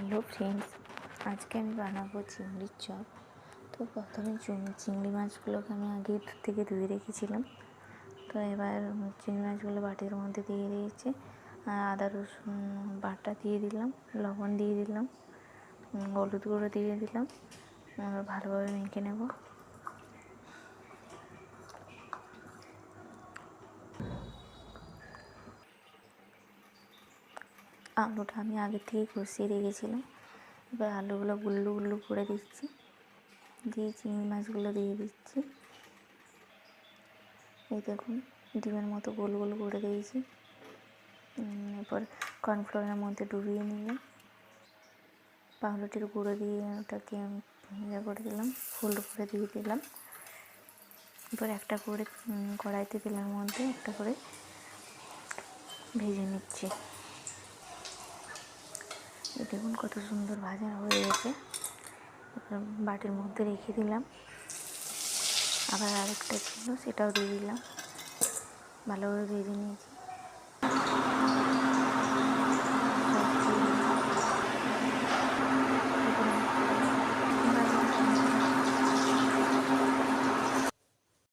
Hello friends, আজকে আমি বানাবো চিংড়ির চপ। তো প্রথমে চিংড়ি মাছগুলোকে আমি আগে থেকে ধুয়ে রেখেছিলাম। তো এবার চিংড়ি মাছগুলো বাটির মধ্যে দিয়ে দিয়েছি, আর আদা রসুন বাটা দিয়ে দিলাম, লবণ দিয়ে দিলাম, হলুদ গুঁড়ো দিয়ে দিলাম। ভালোভাবে মেখে নেব। আলুটা আমি আগে থেকে কষিয়ে রেখেছিলাম। এবার আলুগুলো গুল্লু গুল্লু করে দিচ্ছি, দিয়ে চিংড়ি মাছগুলো দিয়ে দিচ্ছি। এই দেখুন, ডিমের মতো গোল গোল করে দিয়েছি। এরপর কর্নফ্লাওয়ারের মধ্যে ডুবিয়ে নিলাম, পাউরুটির গুঁড়ো দিয়ে ওটাকে ইয়ে করে দিলাম, ফুল করে দিয়ে দিলাম। এরপর একটা করে কড়াইতে তেলের মধ্যে একটা করে ভেজে নিচ্ছি। দেখুন কত সুন্দর ভাজা হয়ে গেছে। এবার বাটির মধ্যে রেখে দিলাম। আবার আরেকটা ছিল, সেটাও দিয়ে দিলাম, ভালোভাবে ভেজে নিয়েছি।